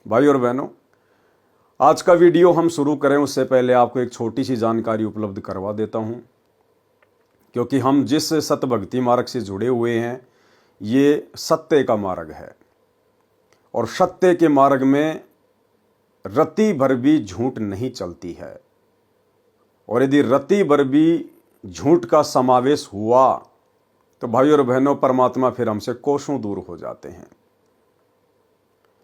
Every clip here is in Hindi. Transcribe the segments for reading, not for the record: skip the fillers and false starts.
भाई और बहनों, आज का वीडियो हम शुरू करें उससे पहले आपको एक छोटी सी जानकारी उपलब्ध करवा देता हूं, क्योंकि हम जिस सतभक्ति मार्ग से जुड़े हुए हैं ये सत्य का मार्ग है और सत्य के मार्ग में रत्ती भर भी झूठ नहीं चलती है। और यदि रत्ती भर भी झूठ का समावेश हुआ तो भाई और बहनों, परमात्मा फिर हमसे कोसों दूर हो जाते हैं।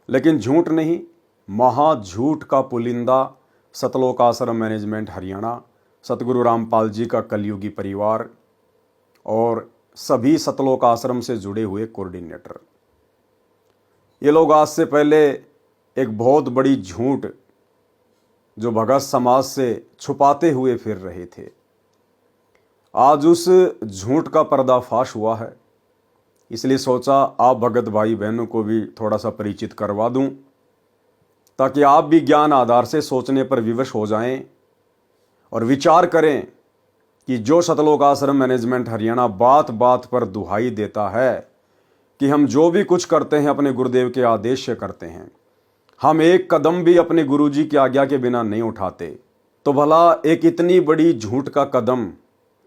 लेकिन झूठ नहीं, महाझूठ का पुलिंदा सतलोक आश्रम मैनेजमेंट हरियाणा, सतगुरु रामपाल जी का कलयुगी परिवार और सभी सतलोक आश्रम से जुड़े हुए कोऑर्डिनेटर, ये लोग आज से पहले एक बहुत बड़ी झूठ जो भगत समाज से छुपाते हुए फिर रहे थे, आज उस झूठ का पर्दाफाश हुआ है। इसलिए सोचा आप भगत भाई बहनों को भी थोड़ा सा परिचित करवा दूं, ताकि आप भी ज्ञान आधार से सोचने पर विवश हो जाएं और विचार करें कि जो सतलोक आश्रम मैनेजमेंट हरियाणा बात बात पर दुहाई देता है कि हम जो भी कुछ करते हैं अपने गुरुदेव के आदेश से करते हैं, हम एक कदम भी अपने गुरुजी की आज्ञा के बिना नहीं उठाते, तो भला एक इतनी बड़ी झूठ का कदम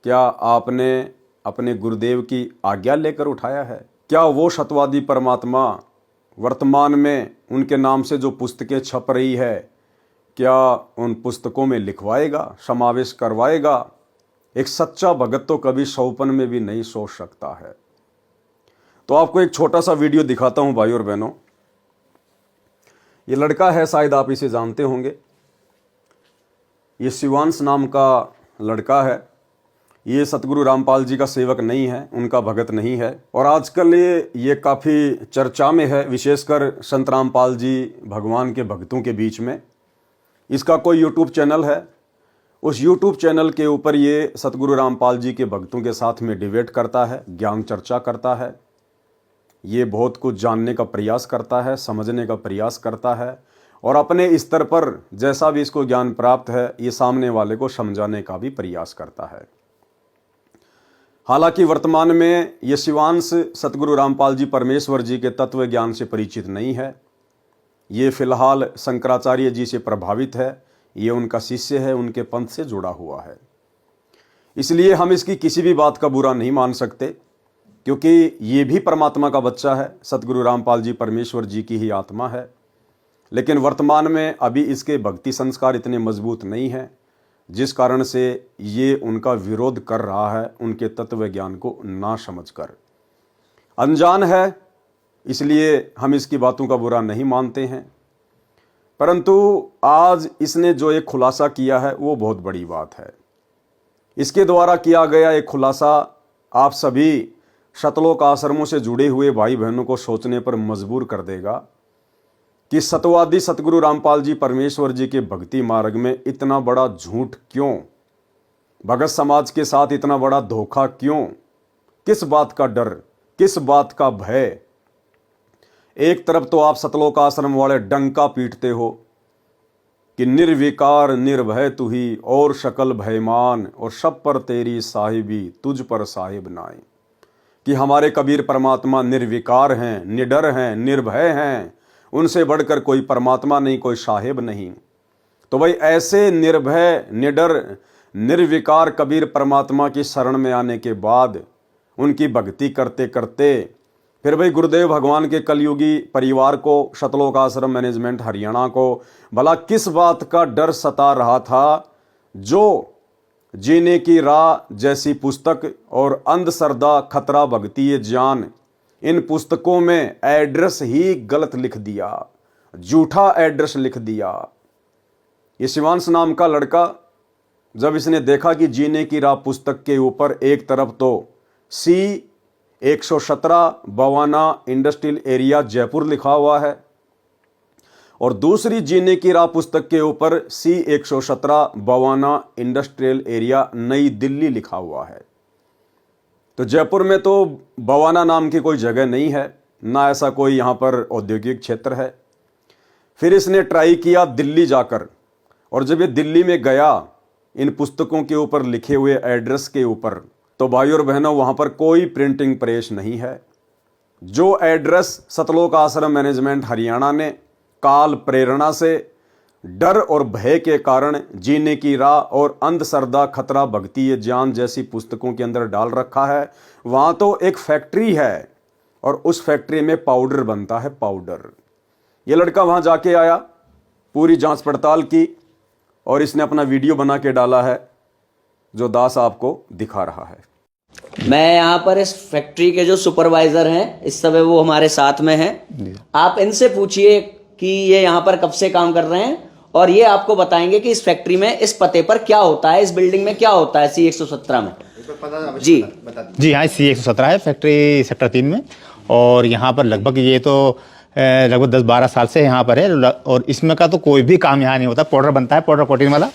क्या आपने अपने गुरुदेव की आज्ञा लेकर उठाया है? क्या वो सत्यवादी परमात्मा वर्तमान में उनके नाम से जो पुस्तकें छप रही है, क्या उन पुस्तकों में लिखवाएगा, समावेश करवाएगा? एक सच्चा भगत तो कभी सौपन में भी नहीं सोच सकता है। तो आपको एक छोटा सा वीडियो दिखाता हूं भाई और बहनों। ये लड़का है, शायद आप इसे जानते होंगे। ये शिवांश नाम का लड़का है। ये सतगुरु रामपाल जी का सेवक नहीं है, उनका भगत नहीं है, और आजकल ये काफ़ी चर्चा में है, विशेषकर संत रामपाल जी भगवान के भक्तों के बीच में। इसका कोई यूट्यूब चैनल है, उस यूट्यूब चैनल के ऊपर ये सतगुरु रामपाल जी के भक्तों के साथ में डिबेट करता है, ज्ञान चर्चा करता है। ये बहुत कुछ जानने का प्रयास करता है, समझने का प्रयास करता है, और अपने स्तर पर जैसा भी इसको ज्ञान प्राप्त है ये सामने वाले को समझाने का भी प्रयास करता है। हालांकि वर्तमान में ये शिवांश सतगुरु रामपाल जी परमेश्वर जी के तत्व ज्ञान से परिचित नहीं है। ये फिलहाल शंकराचार्य जी से प्रभावित है, ये उनका शिष्य है, उनके पंथ से जुड़ा हुआ है। इसलिए हम इसकी किसी भी बात का बुरा नहीं मान सकते, क्योंकि ये भी परमात्मा का बच्चा है, सतगुरु रामपाल जी परमेश्वर जी की ही आत्मा है। लेकिन वर्तमान में अभी इसके भक्ति संस्कार इतने मजबूत नहीं हैं, जिस कारण से ये उनका विरोध कर रहा है, उनके तत्व ज्ञान को ना समझकर। अनजान है, इसलिए हम इसकी बातों का बुरा नहीं मानते हैं। परंतु आज इसने जो एक खुलासा किया है वो बहुत बड़ी बात है। इसके द्वारा किया गया एक खुलासा आप सभी सतलोक आश्रमों से जुड़े हुए भाई बहनों को सोचने पर मजबूर कर देगा कि सत्यवादी सतगुरु रामपाल जी परमेश्वर जी के भक्ति मार्ग में इतना बड़ा झूठ क्यों? भगत समाज के साथ इतना बड़ा धोखा क्यों? किस बात का डर, किस बात का भय? एक तरफ तो आप सतलोक आश्रम वाले डंका पीटते हो कि निर्विकार निर्भय तू ही और शकल भयमान, और सब पर तेरी साहिबी तुझ पर साहिब नाए, कि हमारे कबीर परमात्मा निर्विकार हैं, निडर हैं, निर्भय हैं, उनसे बढ़कर कोई परमात्मा नहीं, कोई साहिब नहीं। तो भाई ऐसे निर्भय, निडर, निर्विकार कबीर परमात्मा की शरण में आने के बाद उनकी भक्ति करते करते फिर भाई गुरुदेव भगवान के कलयुगी परिवार को, सतलोक आश्रम मैनेजमेंट हरियाणा को भला किस बात का डर सता रहा था, जो जीने की राह जैसी पुस्तक और अंधश्रद्धा खतरा भक्ति ये ज्ञान, इन पुस्तकों में एड्रेस ही गलत लिख दिया, झूठा एड्रेस लिख दिया। ये शिवांश नाम का लड़का जब इसने देखा कि जीने की राह पुस्तक के ऊपर एक तरफ तो C117 Bawana industrial area Jaipur लिखा हुआ है, और दूसरी जीने की राह पुस्तक के ऊपर C117 बवाना इंडस्ट्रियल एरिया नई दिल्ली लिखा हुआ है, तो जयपुर में तो बवाना नाम की कोई जगह नहीं है, ना ऐसा कोई यहाँ पर औद्योगिक क्षेत्र है। फिर इसने ट्राई किया दिल्ली जाकर, और जब ये दिल्ली में गया इन पुस्तकों के ऊपर लिखे हुए एड्रेस के ऊपर, तो भाई और बहनों वहाँ पर कोई प्रिंटिंग प्रेस नहीं है। जो एड्रेस सतलोक आश्रम मैनेजमेंट हरियाणा ने काल प्रेरणा से, डर और भय के कारण, जीने की राह और अंधश्रद्धा, खतरा, भक्ति ये जान जैसी पुस्तकों के अंदर डाल रखा है। वहाँ तो एक फैक्ट्री है और उस फैक्ट्री में पाउडर बनता है, पाउडर। ये लड़का वहाँ जाके आया, पूरी जांच पड़ताल की और इसने अपना वीडियो बना के डाला है जो दास आपको दिखा रहा है। मैं यहाँ पर इस फैक्ट्री के जो सुपरवाइजर हैं इस समय वो हमारे साथ में हैं। आप इनसे पूछिए कि ये यहाँ पर कब से काम कर रहे हैं और ये आपको बताएंगे कि इस फैक्ट्री में इस पते पर क्या होता है, इस बिल्डिंग में क्या होता है C117 में। जी जी हाँ, C117 है फैक्ट्री सेक्टर 3 में। और यहाँ पर लगभग ये तो लगभग 10-12 साल से यहाँ पर है। और इसमें का तो कोई भी काम यहाँ नहीं होता। पाउडर बनता है, पाउडर कोटिंग वाला,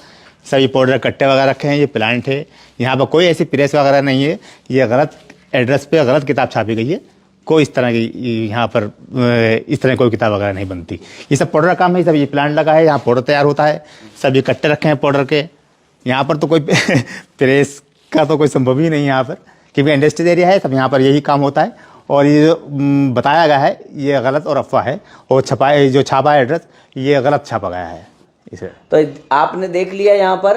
सभी पाउडर कट्टे वगैरह रखे हैं। ये प्लांट है, यहाँ पर कोई ऐसी प्रेस वगैरह नहीं है। ये गलत एड्रेस पे गलत किताब छापी गई है। कोई इस तरह की यहाँ पर इस तरह कोई किताब वगैरह नहीं बनती। ये सब पाउडर का काम है। सब ये प्लांट लगा है, यहाँ पाउडर तैयार होता है। सभी कट्टे रखे हैं पाउडर के। यहाँ पर तो कोई प्रेस का तो कोई संभव ही नहीं है यहाँ पर, क्योंकि इंडस्ट्रियल एरिया है। सब यहाँ पर यही काम होता है। और ये जो बताया गया है ये गलत और अफवाह है। और जो छापा है एड्रेस ये गलत छापा गया है इसे। तो आपने देख लिया यहाँ पर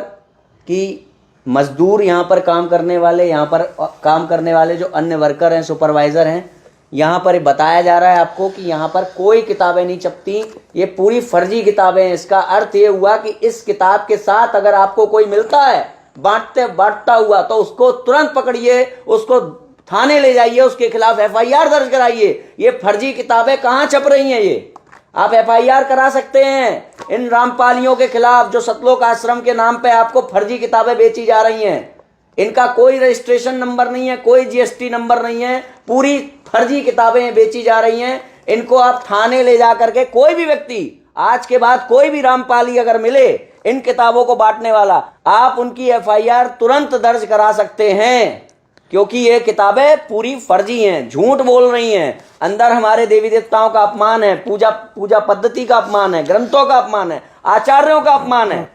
कि मजदूर यहाँ पर काम करने वाले, यहाँ पर काम करने वाले जो अन्य वर्कर हैं, सुपरवाइजर हैं, यहाँ पर बताया जा रहा है आपको कि यहाँ पर कोई किताबें नहीं छपती, ये पूरी फर्जी किताबें हैं। इसका अर्थ ये हुआ कि इस किताब के साथ अगर आपको कोई मिलता है बांटता हुआ तो उसको तुरंत पकड़िए, उसको थाने ले जाइए, उसके खिलाफ FIR दर्ज कराइए। ये फर्जी किताबें कहाँ छप रही हैं? ये आप FIR करा सकते हैं इन रामपालियों के खिलाफ जो सतलोक आश्रम के नाम पे आपको फर्जी किताबें बेची जा रही हैं। इनका कोई रजिस्ट्रेशन नंबर नहीं है, कोई GST नंबर नहीं है, पूरी फर्जी किताबें बेची जा रही हैं। इनको आप थाने ले जा करके, कोई भी व्यक्ति आज के बाद कोई भी रामपाली अगर मिले इन किताबों को बांटने वाला, आप उनकी FIR तुरंत दर्ज करा सकते हैं, क्योंकि ये किताबें पूरी फर्जी हैं, झूठ बोल रही हैं। अंदर हमारे देवी देवताओं का अपमान है, पूजा पद्धति का अपमान है, ग्रंथों का अपमान है, आचार्यों का अपमान है,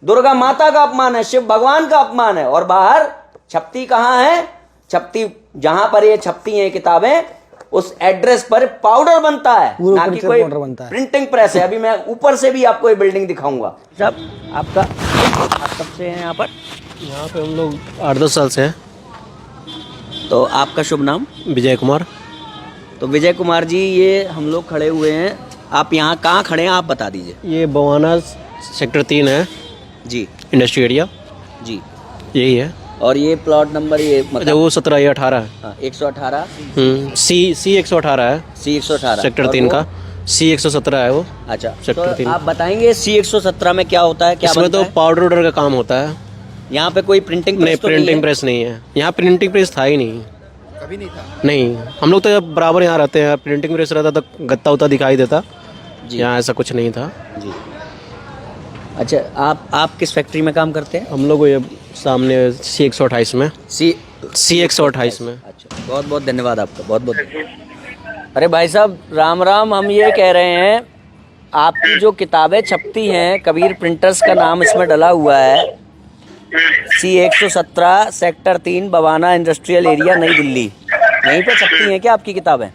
दुर्गा माता का अपमान है, शिव भगवान का अपमान है। और बाहर छपती कहाँ है? छपती जहां पर ये छपती हैं किताबें, उस एड्रेस पर पाउडर बनता है, ना कि कोई प्रिंटिंग प्रेस है। अभी मैं ऊपर से भी आपको ये बिल्डिंग दिखाऊंगा। साहब आप कब से हैं यहाँ पर? यहाँ पे हम लोग 8-10 साल से हैं। तो आपका शुभ नाम? विजय कुमार। तो विजय कुमार जी, ये हम लोग खड़े हुए हैं, आप यहाँ कहाँ खड़े हैं आप बता दीजिए। ये बवाना सेक्टर 3 है जी, इंडस्ट्री एरिया जी यही है। और ये प्लॉट नंबर ये मतलब वो 17 या 18 है। हाँ, 118 C 118 है। C118 सेक्टर 3 का C 117 है वो। अच्छा, सेक्टर तो 3। आप बताएंगे C117 में क्या होता है, क्या इसमें बनता तो है? पाउडर ऑर्डर का काम होता है। यहाँ पे कोई प्रिंटिंग नहीं, प्रेस तो प्रिंटिंग नहीं है? प्रेस नहीं है यहाँ। प्रिंटिंग प्रेस था ही नहीं, कभी नहीं था। नहीं, हम लोग तो बराबर यहाँ रहते हैं। प्रिंटिंग प्रेस रहता तो गत्ता उत्ता दिखाई देता, यहाँ ऐसा कुछ नहीं था जी। अच्छा, आप किस फैक्ट्री में काम करते हैं? हम लोग ये सामने C 128 में। C 128 में। अच्छा, बहुत बहुत धन्यवाद आपका, बहुत बहुत। अरे भाई साहब राम राम, हम ये कह रहे हैं आपकी जो किताबें छपती हैं, कबीर प्रिंटर्स का नाम इसमें डला हुआ है, C 117 sector 3 Bawana industrial area नई दिल्ली, यहीं पे छपती हैं क्या आपकी किताबें?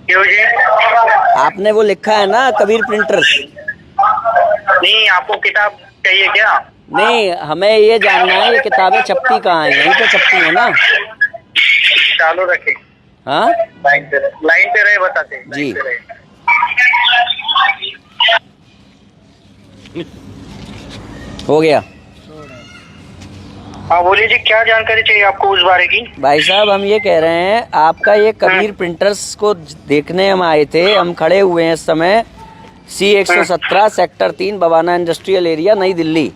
क्यों जी? आपने वो लिखा है ना कबीर प्रिंटर्स? नहीं, आपको किताब चाहिए क्या? नहीं, हमें ये जानना है ये किताबें छपती कहाँ हैं, यहीं पे छपती हैं ना? चालू रखे। हाँ, लाइन पे रहे बताते जी। हो गया। हाँ बोलिए जी, क्या जानकारी चाहिए आपको उस बारे की? भाई साहब हम ये कह रहे हैं आपका ये कबीर प्रिंटर्स को देखने हम आए थे, हम खड़े हुए हैं इस समय C 117 sector 3 Bawana industrial area नई दिल्ली।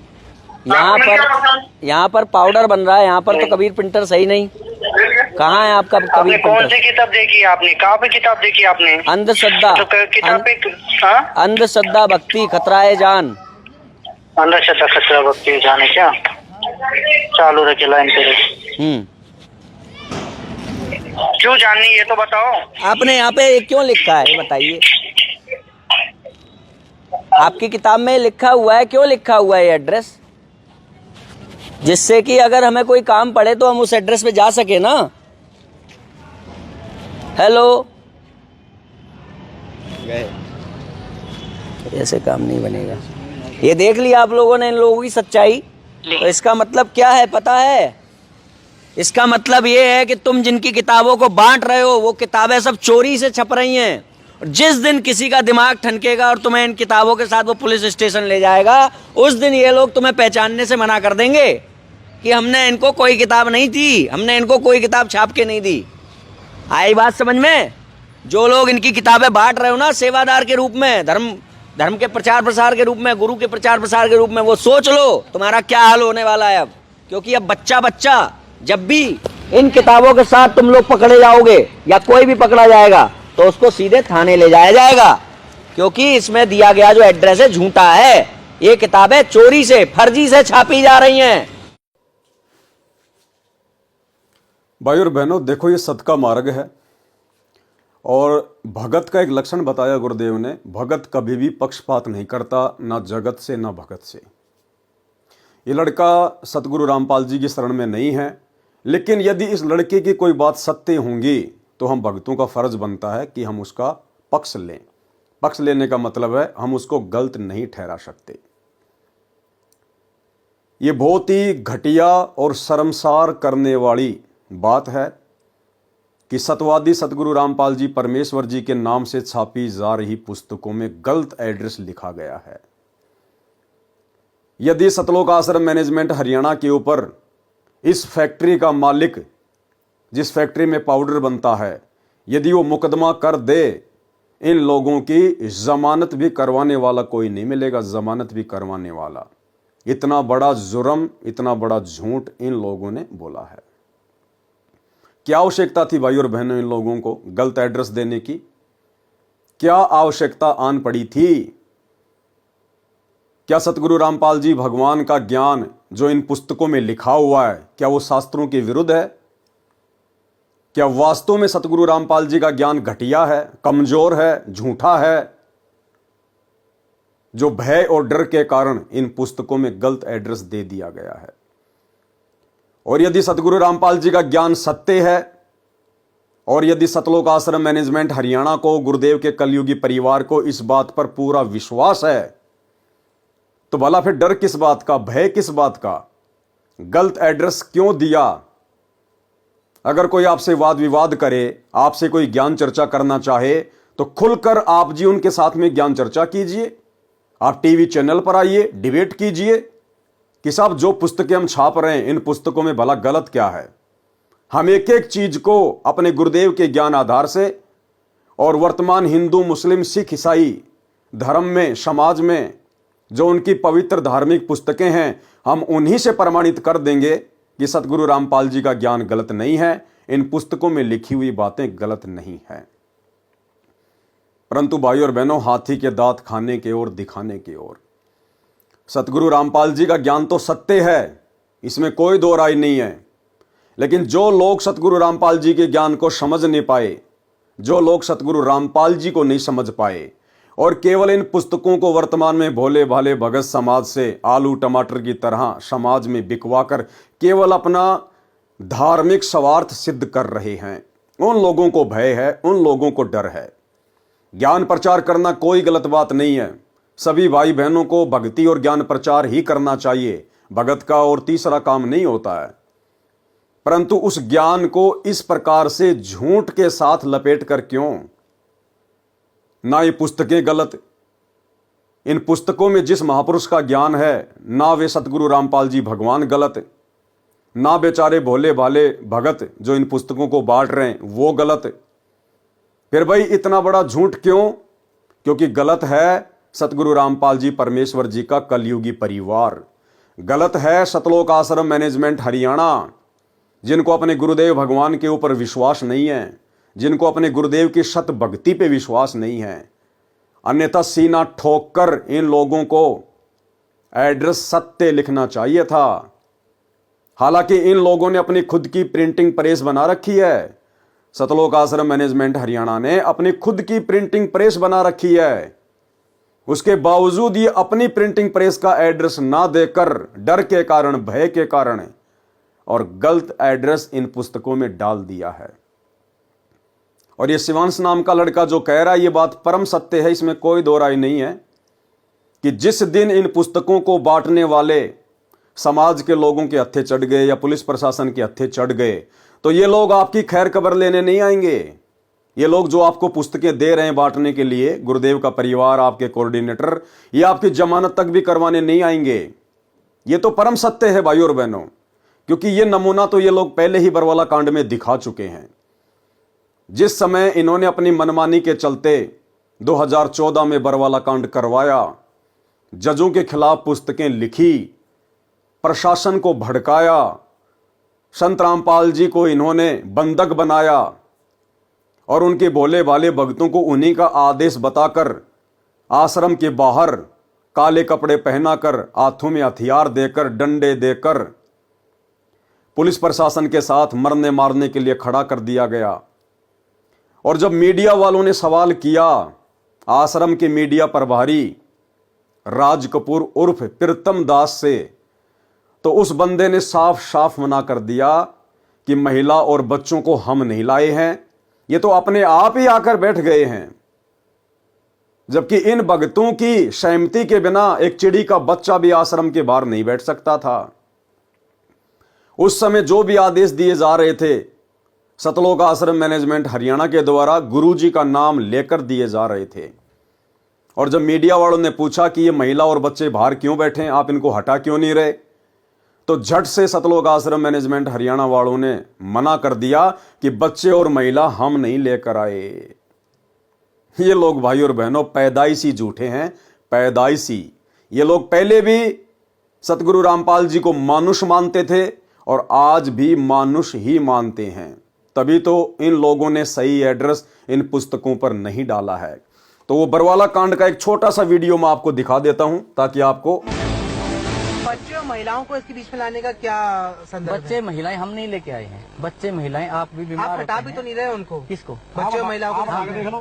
यहाँ पर पाउडर बन रहा है, यहाँ पर तो कबीर प्रिंटर सही नहीं। कहाँ है आपका आपने कबीर कौन प्रिंटर? सी किताब देखी आपने? कहाँ पे किताब देखी आपने? अंधश्रद्धा, तो किताब पे हाँ? अंधश्रद्धा भक्ति खतराए जान। अंधश्रद्धा खतरा भक्ति जाने क्या? चालू रखे, लाइन पे रहे। क्यों जाननी ये तो बताओ। आपने यहाँ पे क्यों लिखा है ये बताइए? आपकी किताब में लिखा हुआ है, क्यों लिखा हुआ है ये एड्रेस? जिससे कि अगर हमें कोई काम पड़े तो हम उस एड्रेस पे जा सके ना। हेलो, ऐसे काम नहीं बनेगा। ये देख लिया आप लोगों ने इन लोगों की सच्चाई। तो इसका मतलब क्या है पता है? इसका मतलब ये है कि तुम जिनकी किताबों को बांट रहे हो वो किताबें सब चोरी से छप रही हैं। और जिस दिन किसी का दिमाग ठनकेगा और तुम्हें इन किताबों के साथ वो पुलिस स्टेशन ले जाएगा, उस दिन ये लोग तुम्हें पहचानने से मना कर देंगे कि हमने इनको कोई किताब नहीं दी, हमने इनको कोई किताब छाप के नहीं दी। आई बात समझ में? जो लोग इनकी किताबें बांट रहे हो ना सेवादार के रूप में, धर्म के प्रचार प्रसार के रूप में, गुरु के प्रचार प्रसार के रूप में, वो सोच लो तुम्हारा क्या हाल होने वाला है अब। क्योंकि अब बच्चा जब भी इन किताबों के साथ तुम लोग पकड़े जाओगे या कोई भी पकड़ा जाएगा तो उसको सीधे थाने ले जाया जाएगा, क्योंकि इसमें दिया गया जो एड्रेस है झूठा है। ये किताबें चोरी से, फर्जी से छापी जा रही हैं। भाई और बहनों, देखो ये सत का मार्ग है और भगत का एक लक्षण बताया गुरुदेव ने। भगत कभी भी पक्षपात नहीं करता, ना जगत से ना भगत से। ये लड़का सतगुरु रामपाल जी की शरण में नहीं है, लेकिन यदि इस लड़के की कोई बात सत्य होंगी तो हम भक्तों का फर्ज बनता है कि हम उसका पक्ष लें। पक्ष लेने का मतलब है हम उसको गलत नहीं ठहरा सकते। ये बहुत ही घटिया और शर्मसार करने वाली बात है कि सतवादी सतगुरु रामपाल जी परमेश्वर जी के नाम से छापी जा रही पुस्तकों में गलत एड्रेस लिखा गया है। यदि सतलोक आश्रम मैनेजमेंट हरियाणा के ऊपर इस फैक्ट्री का मालिक, जिस फैक्ट्री में पाउडर बनता है, यदि वो मुकदमा कर दे, इन लोगों की जमानत भी करवाने वाला कोई नहीं मिलेगा, जमानत भी करवाने वाला। इतना बड़ा जुर्म, इतना बड़ा झूठ इन लोगों ने बोला है। क्या आवश्यकता थी भाई और बहनों इन लोगों को गलत एड्रेस देने की? क्या आवश्यकता आन पड़ी थी? क्या सतगुरु रामपाल जी भगवान का ज्ञान जो इन पुस्तकों में लिखा हुआ है, क्या वो शास्त्रों के विरुद्ध है? क्या वास्तव में सतगुरु रामपाल जी का ज्ञान घटिया है, कमजोर है, झूठा है, जो भय और डर के कारण इन पुस्तकों में गलत एड्रेस दे दिया गया है? और यदि सतगुरु रामपाल जी का ज्ञान सत्य है और यदि सतलोक आश्रम मैनेजमेंट हरियाणा को, गुरुदेव के कलयुगी परिवार को इस बात पर पूरा विश्वास है, तो भला फिर डर किस बात का, भय किस बात का? गलत एड्रेस क्यों दिया? अगर कोई आपसे वाद विवाद करे, आपसे कोई ज्ञान चर्चा करना चाहे, तो खुलकर आप जी उनके साथ में ज्ञान चर्चा कीजिए। आप टीवी चैनल पर आइए, डिबेट कीजिए कि साहब जो पुस्तकें हम छाप रहे हैं, इन पुस्तकों में भला गलत क्या है। हम एक एक चीज को अपने गुरुदेव के ज्ञान आधार से और वर्तमान हिंदू, मुस्लिम, सिख, ईसाई धर्म में, समाज में जो उनकी पवित्र धार्मिक पुस्तकें हैं, हम उन्हीं से प्रमाणित कर देंगे कि सतगुरु रामपाल जी का ज्ञान गलत नहीं है, इन पुस्तकों में लिखी हुई बातें गलत नहीं है। परंतु भाई और बहनों, हाथी के दांत खाने के ओर, दिखाने के ओर। सतगुरु रामपाल जी का ज्ञान तो सत्य है, इसमें कोई दो राय नहीं है, लेकिन जो लोग सतगुरु रामपाल जी के ज्ञान को समझ नहीं पाए, जो लोग सतगुरु रामपाल जी को नहीं समझ पाए और केवल इन पुस्तकों को वर्तमान में भोले भाले भगत समाज से आलू टमाटर की तरह समाज में बिकवा कर केवल अपना धार्मिक स्वार्थ सिद्ध कर रहे हैं, उन लोगों को भय है, उन लोगों को डर है। ज्ञान प्रचार करना कोई गलत बात नहीं है, सभी भाई बहनों को भक्ति और ज्ञान प्रचार ही करना चाहिए, भगत का और तीसरा काम नहीं होता है। परंतु उस ज्ञान को इस प्रकार से झूठ के साथ लपेट कर क्यों? ना ये पुस्तकें गलत, इन पुस्तकों में जिस महापुरुष का ज्ञान है, ना वे सतगुरु रामपाल जी भगवान गलत, ना बेचारे भोले भाले भगत जो इन पुस्तकों को बांट रहे हैं वो गलत। फिर भाई इतना बड़ा झूठ क्यों? क्योंकि गलत है सतगुरु रामपाल जी परमेश्वर जी का कलयुगी परिवार, गलत है सतलोक आश्रम मैनेजमेंट हरियाणा, जिनको अपने गुरुदेव भगवान के ऊपर विश्वास नहीं है, जिनको अपने गुरुदेव की सत भक्ति पे विश्वास नहीं है। अन्यथा सीना ठोक कर इन लोगों को एड्रेस सत्य लिखना चाहिए था। हालांकि इन लोगों ने अपनी खुद की प्रिंटिंग प्रेस बना रखी है, सतलोक आश्रम मैनेजमेंट हरियाणा ने अपनी खुद की प्रिंटिंग प्रेस बना रखी है, उसके बावजूद ये अपनी प्रिंटिंग प्रेस का एड्रेस ना देकर डर के कारण, भय के कारण और गलत एड्रेस इन पुस्तकों में डाल दिया है। और ये शिवांश नाम का लड़का जो कह रहा है ये बात परम सत्य है, इसमें कोई दो राय नहीं है। कि जिस दिन इन पुस्तकों को बांटने वाले समाज के लोगों के हत्थे चढ़ गए या पुलिस प्रशासन के हत्थे चढ़ गए, तो ये लोग आपकी खैर खबर लेने नहीं आएंगे। ये लोग जो आपको पुस्तकें दे रहे हैं बांटने के लिए, गुरुदेव का परिवार, आपके कोऑर्डिनेटर, ये आपकी जमानत तक भी करवाने नहीं आएंगे। ये तो परम सत्य है भाइयों और बहनों, क्योंकि ये नमूना तो ये लोग पहले ही बरवाला कांड में दिखा चुके हैं। जिस समय इन्होंने अपनी मनमानी के चलते 2014 में बरवाला कांड करवाया, जजों के खिलाफ पुस्तकें लिखी, प्रशासन को भड़काया, संत रामपाल जी को इन्होंने बंधक बनाया और उनके भोले भाले भक्तों को उन्हीं का आदेश बताकर आश्रम के बाहर काले कपड़े पहनाकर, हाथों में हथियार देकर, डंडे देकर पुलिस प्रशासन के साथ मरने मारने के लिए खड़ा कर दिया गया। और जब मीडिया वालों ने सवाल किया, आश्रम के मीडिया प्रभारी राज कपूर उर्फ प्रीतम दास से, तो उस बंदे ने साफ साफ मना कर दिया कि महिला और बच्चों को हम नहीं लाए हैं, ये तो अपने आप ही आकर बैठ गए हैं। जबकि इन भक्तों की सहमति के बिना एक चिड़ी का बच्चा भी आश्रम के बाहर नहीं बैठ सकता था। उस समय जो भी आदेश दिए जा रहे थे सतलोक आश्रम मैनेजमेंट हरियाणा के द्वारा गुरुजी का नाम लेकर दिए जा रहे थे। और जब मीडिया वालों ने पूछा कि ये महिला और बच्चे बाहर क्यों बैठे, आप इनको हटा क्यों नहीं रहे, तो झट से सतलोक आश्रम मैनेजमेंट हरियाणा वालों ने मना कर दिया कि बच्चे और महिला हम नहीं लेकर आए। ये लोग भाई और बहनों पैदाइशी झूठे हैं, पैदाइशी। ये लोग पहले भी सतगुरु रामपाल जी को मानुष मानते थे और आज भी मानुष ही मानते हैं। तभी तो इन लोगों ने सही एड्रेस इन पुस्तकों पर नहीं डाला है। तो वो बरवाला कांड का एक छोटा सा वीडियो मैं आपको दिखा देता हूं ताकि आपको। बच्चे और महिलाओं को इसके बीच में लाने का क्या संदर्भ बच्चे महिलाएं हम नहीं लेके आए हैं। बच्चे महिलाएं आप भी है? बीमार आप हटा होते भी हैं। तो नहीं रहे उनको? किसको? बच्चे और महिलाओं को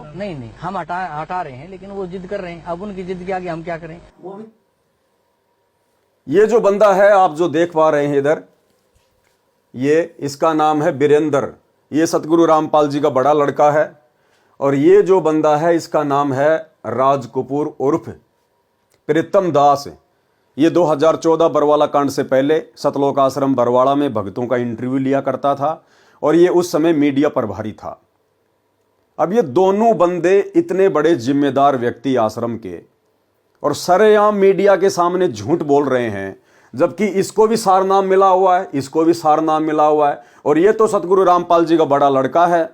नहीं नहीं, हम हटा रहे हैं, लेकिन वो जिद कर रहे हैं। अब उनकी जिद के आगे हम क्या करें? ये जो बंदा है आप जो देख पा रहे हैं इधर, ये इसका नाम है बीरेंद्र। ये सतगुरु रामपाल जी का बड़ा लड़का है। और ये जो बंदा है इसका नाम है राज कपूर उर्फ प्रीतम दास। ये 2014 बरवाला कांड से पहले सतलोक आश्रम बरवाड़ा में भक्तों का इंटरव्यू लिया करता था और ये उस समय मीडिया प्रभारी था। अब ये दोनों बंदे इतने बड़े जिम्मेदार व्यक्ति आश्रम के और सरेआम मीडिया के सामने झूठ बोल रहे हैं, जबकि इसको भी सारनाम मिला हुआ है, इसको भी सारनाम मिला हुआ है। और ये तो सतगुरु रामपाल जी का बड़ा लड़का है,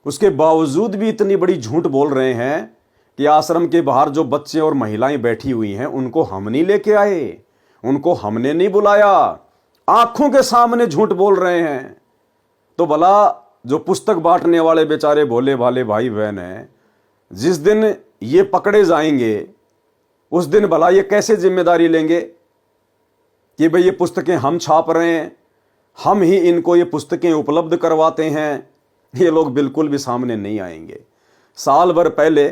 उसके बावजूद भी इतनी बड़ी झूठ बोल रहे हैं कि आश्रम के बाहर जो बच्चे और महिलाएं बैठी हुई हैं उनको हम नहीं लेके आए, उनको हमने नहीं बुलाया। आंखों के सामने झूठ बोल रहे हैं। तो भला जो पुस्तक बांटने वाले बेचारे भोले भाले भाई बहन हैं, जिस दिन ये पकड़े जाएंगे उस दिन भला ये कैसे जिम्मेदारी लेंगे कि भाई ये पुस्तकें हम छाप रहे हैं, हम ही इनको ये पुस्तकें उपलब्ध करवाते हैं। ये लोग बिल्कुल भी सामने नहीं आएंगे। साल भर पहले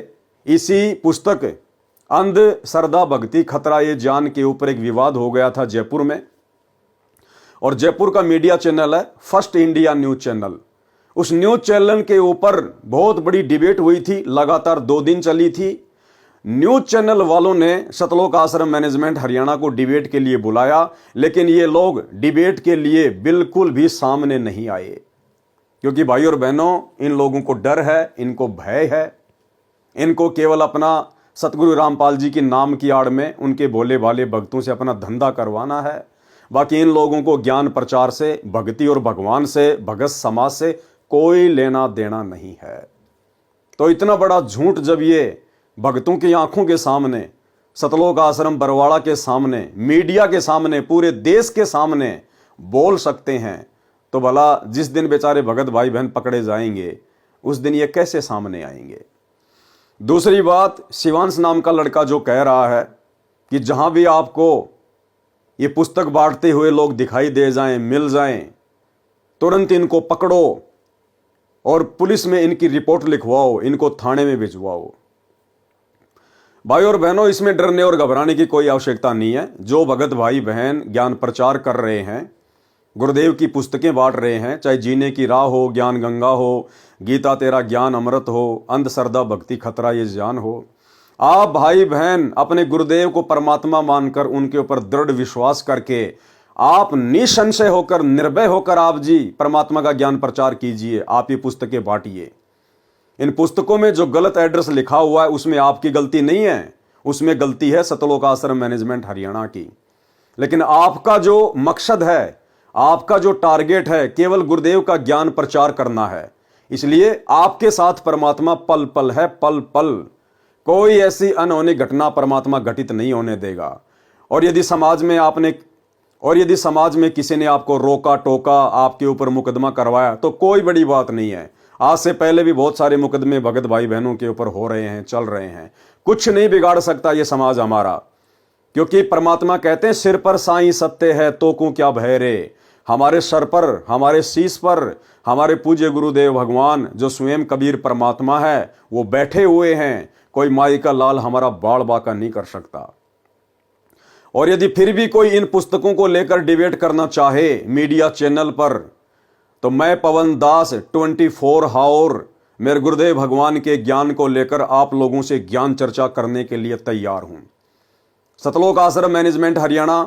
इसी पुस्तक अंध श्रद्धा भक्ति खतरा ये जान के ऊपर एक विवाद हो गया था जयपुर में। और जयपुर का मीडिया चैनल है फर्स्ट इंडिया न्यूज चैनल। उस न्यूज चैनल के ऊपर बहुत बड़ी डिबेट हुई थी, लगातार 2 दिन चली थी। न्यूज चैनल वालों ने सतलोक आश्रम मैनेजमेंट हरियाणा को डिबेट के लिए बुलाया, लेकिन ये लोग डिबेट के लिए बिल्कुल भी सामने नहीं आए, क्योंकि भाई और बहनों इन लोगों को डर है, इनको भय है। इनको केवल अपना सतगुरु रामपाल जी के नाम की आड़ में उनके भोले भाले भक्तों से अपना धंधा करवाना है। बाकी इन लोगों को ज्ञान प्रचार से, भक्ति और भगवान से, भगत समाज से कोई लेना देना नहीं है। तो इतना बड़ा झूठ जब ये भक्तों की आंखों के सामने, सतलोक आश्रम बरवाड़ा के सामने, मीडिया के सामने, पूरे देश के सामने बोल सकते हैं, तो भला जिस दिन बेचारे भगत भाई बहन पकड़े जाएंगे उस दिन ये कैसे सामने आएंगे। दूसरी बात, शिवांश नाम का लड़का जो कह रहा है कि जहां भी आपको ये पुस्तक बांटते हुए लोग दिखाई दे जाएं, मिल जाएं, तुरंत इनको पकड़ो और पुलिस में इनकी रिपोर्ट लिखवाओ, इनको थाने में भिजवाओ। भाई और बहनों, इसमें डरने और घबराने की कोई आवश्यकता नहीं है। जो भगत भाई बहन ज्ञान प्रचार कर रहे हैं, गुरुदेव की पुस्तकें बांट रहे हैं, चाहे जीने की राह हो, ज्ञान गंगा हो, गीता तेरा ज्ञान अमृत हो, अंधश्रद्धा भक्ति खतरा ये जान हो, आप भाई बहन अपने गुरुदेव को परमात्मा मानकर उनके ऊपर दृढ़ विश्वास करके आप निसंशय होकर, निर्भय होकर आप जी परमात्मा का ज्ञान प्रचार कीजिए। आप ये पुस्तकें बांटिए। इन पुस्तकों में जो गलत एड्रेस लिखा हुआ है उसमें आपकी गलती नहीं है, उसमें गलती है सतलोक आश्रम मैनेजमेंट हरियाणा की। लेकिन आपका जो मकसद है, आपका जो टारगेट है, केवल गुरुदेव का ज्ञान प्रचार करना है। इसलिए आपके साथ परमात्मा पल पल है, पल पल। कोई ऐसी अनहोनी घटना परमात्मा घटित नहीं होने देगा। और यदि समाज में किसी ने आपको रोका टोका, आपके ऊपर मुकदमा करवाया, तो कोई बड़ी बात नहीं है। आज से पहले भी बहुत सारे मुकदमे भगत भाई बहनों के ऊपर हो रहे हैं, चल रहे हैं। कुछ नहीं बिगाड़ सकता ये समाज हमारा, क्योंकि परमात्मा कहते हैं सिर पर साईं सत्य है तो को क्या भय रे। हमारे सर पर, हमारे शीश पर हमारे पूज्य गुरुदेव भगवान जो स्वयं कबीर परमात्मा है वो बैठे हुए हैं। कोई माई का लाल हमारा बाल बाका नहीं कर सकता। और यदि फिर भी कोई इन पुस्तकों को लेकर डिबेट करना चाहे मीडिया चैनल पर, तो मैं पवन दास 24 हावर मेरे गुरुदेव भगवान के ज्ञान को लेकर आप लोगों से ज्ञान चर्चा करने के लिए तैयार हूं। सतलोक आश्रम मैनेजमेंट हरियाणा,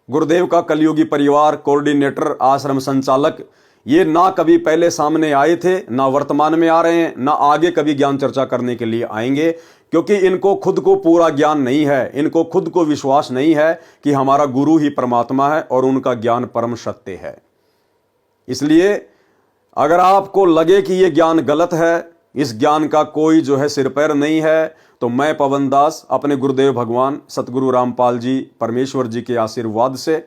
गुरुदेव का कलयुगी परिवार, कोऑर्डिनेटर, आश्रम संचालक, ये ना कभी पहले सामने आए थे, ना वर्तमान में आ रहे हैं, ना आगे कभी ज्ञान चर्चा करने के लिए आएंगे, क्योंकि इनको खुद को पूरा ज्ञान नहीं है। इनको खुद को विश्वास नहीं है कि हमारा गुरु ही परमात्मा है और उनका ज्ञान परम सत्य है। इसलिए अगर आपको लगे कि यह ज्ञान गलत है, इस ज्ञान का कोई जो है सिर पैर नहीं है, तो मैं पवन दास अपने गुरुदेव भगवान सतगुरु रामपाल जी परमेश्वर जी के आशीर्वाद से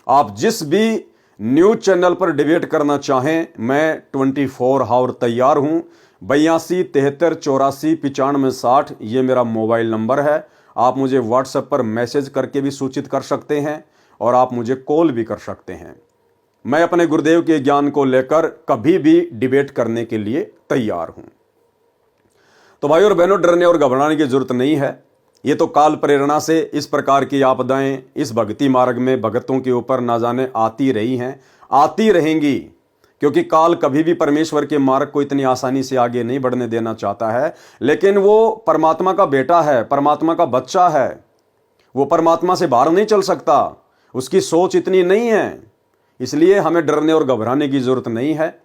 आप जिस भी न्यूज चैनल पर डिबेट करना चाहें, मैं 24 हावर तैयार हूं। 82 73 84 95 60 ये मेरा मोबाइल नंबर है। आप मुझे व्हाट्सएप पर मैसेज करके भी सूचित कर सकते हैं और आप मुझे कॉल भी कर सकते हैं। मैं अपने गुरुदेव के ज्ञान को लेकर कभी भी डिबेट करने के लिए तैयार हूं। तो भाई और बहनों, डरने और घबराने की जरूरत नहीं है। ये तो काल प्रेरणा से इस प्रकार की आपदाएं इस भक्ति मार्ग में भगतों के ऊपर ना जाने आती रही हैं, आती रहेंगी, क्योंकि काल कभी भी परमेश्वर के मार्ग को इतनी आसानी से आगे नहीं बढ़ने देना चाहता है। लेकिन वो परमात्मा का बेटा है, परमात्मा का बच्चा है, वो परमात्मा से बाहर नहीं चल सकता, उसकी सोच इतनी नहीं है। इसलिए हमें डरने और घबराने की जरूरत नहीं है।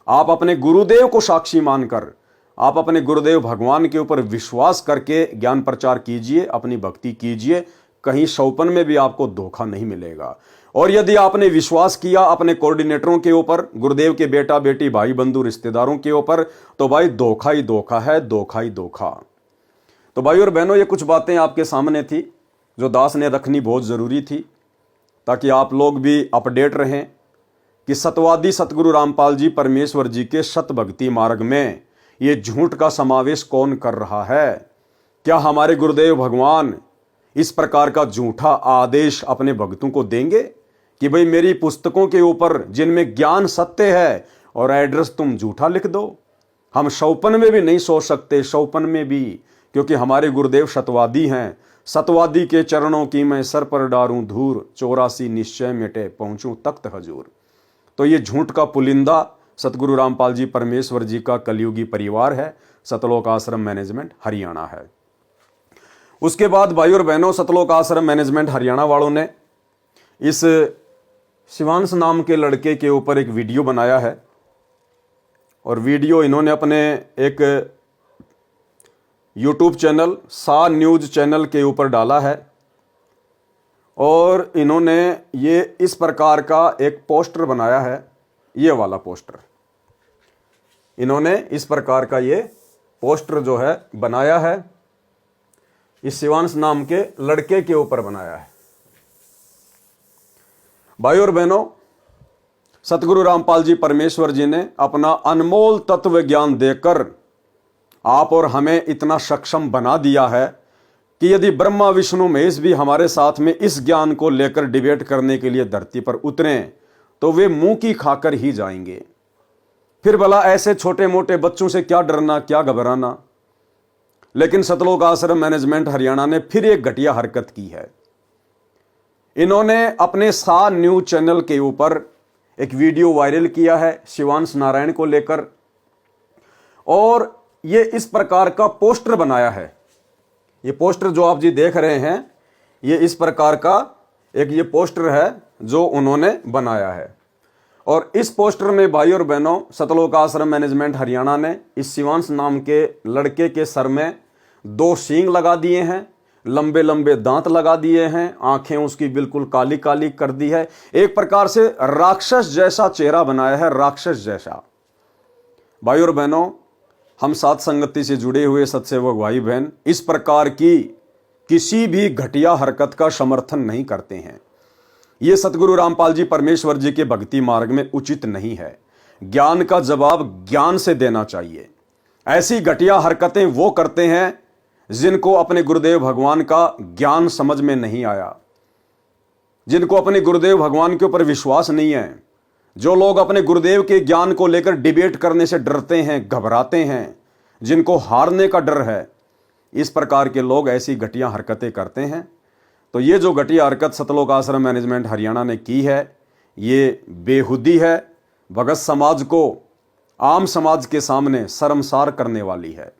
आप अपने गुरुदेव को साक्षी मानकर, आप अपने गुरुदेव भगवान के ऊपर विश्वास करके ज्ञान प्रचार कीजिए, अपनी भक्ति कीजिए। कहीं शौपन में भी आपको धोखा नहीं मिलेगा। और यदि आपने विश्वास किया अपने कोऑर्डिनेटरों के ऊपर, गुरुदेव के बेटा बेटी भाई बंधु रिश्तेदारों के ऊपर, तो भाई धोखा ही धोखा है, धोखा ही धोखा। तो भाई और बहनों, ये कुछ बातें आपके सामने थी जो दास ने रखनी बहुत जरूरी थी, ताकि आप लोग भी अपडेट रहें कि सतवादी सतगुरु रामपाल जी परमेश्वर जी के सत भक्ति मार्ग में ये झूठ का समावेश कौन कर रहा है। क्या हमारे गुरुदेव भगवान इस प्रकार का झूठा आदेश अपने भक्तों को देंगे कि भाई मेरी पुस्तकों के ऊपर जिनमें ज्ञान सत्य है और एड्रेस तुम झूठा लिख दो। हम शौपन में भी नहीं सोच सकते, शौपन में भी, क्योंकि हमारे गुरुदेव सतवादी हैं। सतवादी के चरणों की मैं सर पर डारूं धूर, 84 निश्चय मिटे पहुंचूं तख्त हजूर। तो ये झूठ का पुलिंदा सतगुरु रामपाल जी परमेश्वर जी का कलयुगी परिवार है, सतलोक आश्रम मैनेजमेंट हरियाणा है। उसके बाद भाई और बहनों, सतलोक आश्रम मैनेजमेंट हरियाणा वालों ने इस शिवांश नाम के लड़के के ऊपर एक वीडियो बनाया है। और वीडियो इन्होंने अपने एक यूट्यूब चैनल सा न्यूज चैनल के ऊपर डाला है। और इन्होंने ये इस प्रकार का एक पोस्टर बनाया है, ये वाला पोस्टर। इन्होंने इस प्रकार का ये पोस्टर जो है बनाया है, इस शिवांश नाम के लड़के के ऊपर बनाया है। भाई और बहनों, सतगुरु रामपाल जी परमेश्वर जी ने अपना अनमोल तत्व ज्ञान देकर आप और हमें इतना सक्षम बना दिया है कि यदि ब्रह्मा विष्णु महेश भी हमारे साथ में इस ज्ञान को लेकर डिबेट करने के लिए धरती पर उतरें तो वे मुंह की खाकर ही जाएंगे। फिर भला ऐसे छोटे मोटे बच्चों से क्या डरना, क्या घबराना। लेकिन सतलोक आश्रम मैनेजमेंट हरियाणा ने फिर एक घटिया हरकत की है। इन्होंने अपने सा न्यूज चैनल के ऊपर एक वीडियो वायरल किया है शिवांश नारायण को लेकर, और ये इस प्रकार का पोस्टर बनाया है। ये पोस्टर जो आप जी देख रहे हैं, ये इस प्रकार का एक ये पोस्टर है जो उन्होंने बनाया है। और इस पोस्टर में भाई और बहनों, सतलोक आश्रम मैनेजमेंट हरियाणा ने इस शिवांश नाम के लड़के के सर में 2 सींग लगा दिए हैं, लंबे लंबे दांत लगा दिए हैं, आंखें उसकी बिल्कुल काली काली कर दी है, एक प्रकार से राक्षस जैसा चेहरा बनाया है, राक्षस जैसा। भाई और बहनों, हम साथ संगति से जुड़े हुए सत्सेवक भाई बहन इस प्रकार की किसी भी घटिया हरकत का समर्थन नहीं करते हैं। ये सतगुरु रामपाल जी परमेश्वर जी के भक्ति मार्ग में उचित नहीं है। ज्ञान का जवाब ज्ञान से देना चाहिए। ऐसी घटिया हरकतें वो करते हैं जिनको अपने गुरुदेव भगवान का ज्ञान समझ में नहीं आया, जिनको अपने गुरुदेव भगवान के ऊपर विश्वास नहीं है, जो लोग अपने गुरुदेव के ज्ञान को लेकर डिबेट करने से डरते हैं, घबराते हैं, जिनको हारने का डर है, इस प्रकार के लोग ऐसी घटिया हरकतें करते हैं। तो ये जो घटिया हरकत सतलोक आश्रम मैनेजमेंट हरियाणा ने की है, ये बेहुदी है, भगत समाज को, आम समाज के सामने शर्मसार करने वाली है।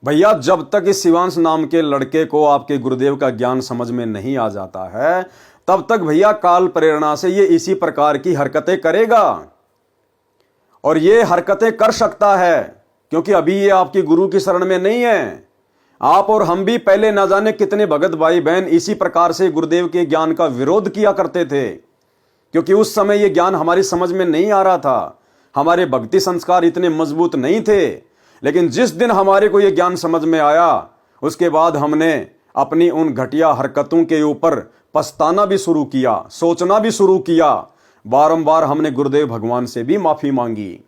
भैया, जब तक इस शिवांश नाम के लड़के को आपके गुरुदेव का ज्ञान समझ में नहीं आ जाता है, तब तक भैया काल प्रेरणा से ये इसी प्रकार की हरकतें करेगा। और ये हरकतें कर सकता है क्योंकि अभी ये आपकी गुरु की शरण में नहीं है। आप और हम भी पहले ना जाने कितने भगत भाई बहन इसी प्रकार से गुरुदेव के ज्ञान का विरोध किया करते थे, क्योंकि उस समय ये ज्ञान हमारी समझ में नहीं आ रहा था, हमारे भक्ति संस्कार इतने मजबूत नहीं थे। लेकिन जिस दिन हमारे को ये ज्ञान समझ में आया, उसके बाद हमने अपनी उन घटिया हरकतों के ऊपर पछताना भी शुरू किया, सोचना भी शुरू किया, बारंबार हमने गुरुदेव भगवान से भी माफी मांगी।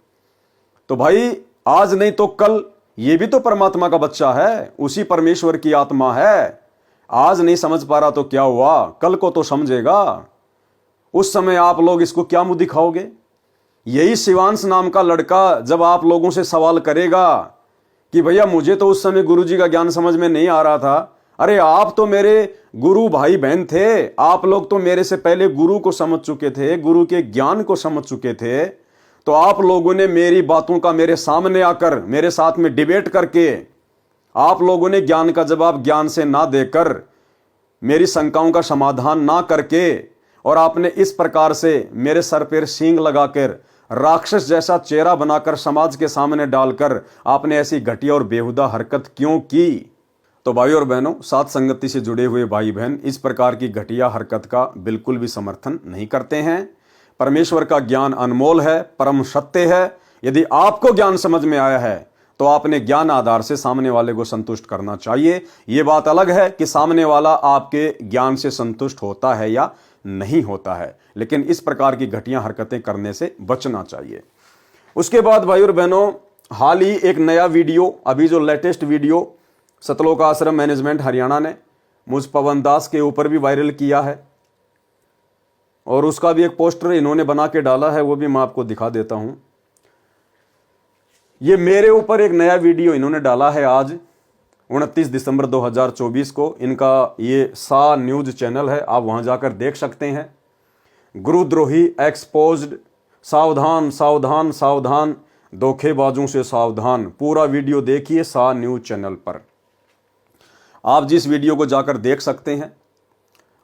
तो भाई, आज नहीं तो कल ये भी तो परमात्मा का बच्चा है, उसी परमेश्वर की आत्मा है। आज नहीं समझ पा रहा तो क्या हुआ, कल को तो समझेगा। उस समय आप लोग इसको क्या मुंह दिखाओगे? यही शिवांश नाम का लड़का जब आप लोगों से सवाल करेगा कि भैया मुझे तो उस समय गुरुजी का ज्ञान समझ में नहीं आ रहा था, अरे आप तो मेरे गुरु भाई बहन थे, आप लोग तो मेरे से पहले गुरु को समझ चुके थे, गुरु के ज्ञान को समझ चुके थे, तो आप लोगों ने मेरी बातों का मेरे सामने आकर मेरे साथ में डिबेट करके आप लोगों ने ज्ञान का जवाब ज्ञान से ना देकर, मेरी शंकाओं का समाधान ना करके, और आपने इस प्रकार से मेरे सर पर सींग लगाकर राक्षस जैसा चेहरा बनाकर समाज के सामने डालकर आपने ऐसी घटिया और बेहुदा हरकत क्यों की? तो भाई और बहनों, साथ संगति से जुड़े हुए भाई बहन इस प्रकार की घटिया हरकत का बिल्कुल भी समर्थन नहीं करते हैं। परमेश्वर का ज्ञान अनमोल है, परम सत्य है। यदि आपको ज्ञान समझ में आया है तो आपने ज्ञान आधार से सामने वाले को संतुष्ट करना चाहिए। ये बात अलग है कि सामने वाला आपके ज्ञान से संतुष्ट होता है या नहीं होता है, लेकिन इस प्रकार की घटिया हरकतें करने से बचना चाहिए। उसके बाद भाई और बहनों, हाल ही एक नया वीडियो, अभी जो लेटेस्ट वीडियो सतलोक आश्रम मैनेजमेंट हरियाणा ने मुझ पवन दास के ऊपर भी वायरल किया है, और उसका भी एक पोस्टर इन्होंने बना के डाला है, वो भी मैं आपको दिखा देता हूं। ये मेरे ऊपर एक नया वीडियो इन्होंने डाला है आज 29 दिसंबर 2024 को। इनका ये सा न्यूज चैनल है, आप वहां जाकर देख सकते हैं। गुरुद्रोही एक्सपोज्ड, सावधान सावधान सावधान, धोखेबाजों से सावधान। पूरा वीडियो देखिए सा न्यूज चैनल पर, आप जिस वीडियो को जाकर देख सकते हैं।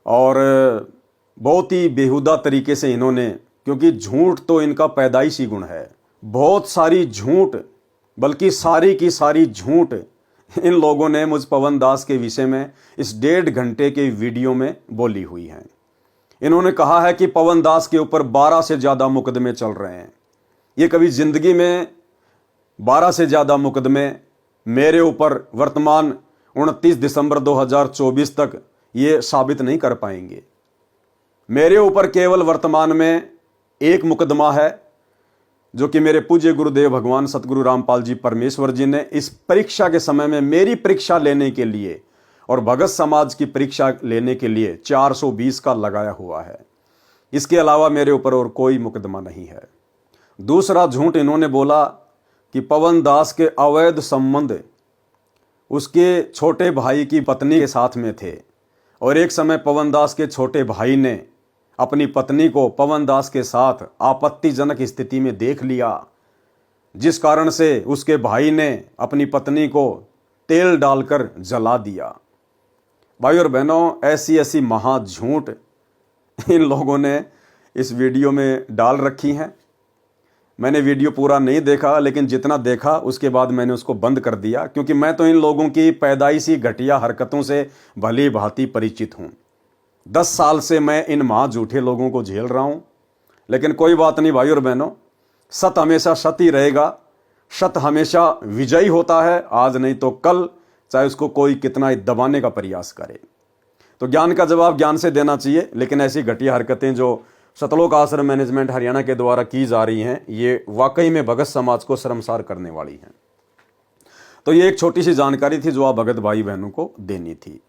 और बहुत ही बेहुदा तरीके से इन्होंने, क्योंकि झूठ तो इनका पैदाइशी गुण है, बहुत सारी झूठ, बल्कि सारी की सारी झूठ इन लोगों ने मुझ पवन दास के विषय में इस 1.5 घंटे के वीडियो में बोली हुई है। इन्होंने कहा है कि पवन दास के ऊपर 12 से ज़्यादा मुकदमे चल रहे हैं। ये कभी जिंदगी में 12 से ज़्यादा मुकदमे मेरे ऊपर वर्तमान 29 दिसंबर 2024 तक ये साबित नहीं कर पाएंगे। मेरे ऊपर केवल वर्तमान में एक मुकदमा है, जो कि मेरे पूज्य गुरुदेव भगवान सतगुरु रामपाल जी परमेश्वर जी ने इस परीक्षा के समय में मेरी परीक्षा लेने के लिए और भगत समाज की परीक्षा लेने के लिए 420 का लगाया हुआ है। इसके अलावा मेरे ऊपर और कोई मुकदमा नहीं है। दूसरा झूठ इन्होंने बोला कि पवन दास के अवैध संबंध उसके छोटे भाई की पत्नी के साथ में थे, और एक समय पवन दास के छोटे भाई ने अपनी पत्नी को पवन दास के साथ आपत्तिजनक स्थिति में देख लिया, जिस कारण से उसके भाई ने अपनी पत्नी को तेल डालकर जला दिया। भाई और बहनों, ऐसी ऐसी महा झूठ इन लोगों ने इस वीडियो में डाल रखी हैं। मैंने वीडियो पूरा नहीं देखा, लेकिन जितना देखा उसके बाद मैंने उसको बंद कर दिया, क्योंकि मैं तो इन लोगों की पैदाइशी घटिया हरकतों से भली भांति परिचित हूँ। 10 साल से मैं इन महा झूठे लोगों को झेल रहा हूँ। लेकिन कोई बात नहीं भाई और बहनों, सत्य हमेशा सत्य ही रहेगा। सत्य हमेशा विजयी होता है, आज नहीं तो कल, चाहे उसको कोई कितना ही दबाने का प्रयास करे। तो ज्ञान का जवाब ज्ञान से देना चाहिए, लेकिन ऐसी घटिया हरकतें जो सतलोक आश्रम मैनेजमेंट हरियाणा के द्वारा की जा रही हैं, ये वाकई में भगत समाज को शर्मसार करने वाली हैं। तो ये एक छोटी सी जानकारी थी जो आप भगत भाई बहनों को देनी थी।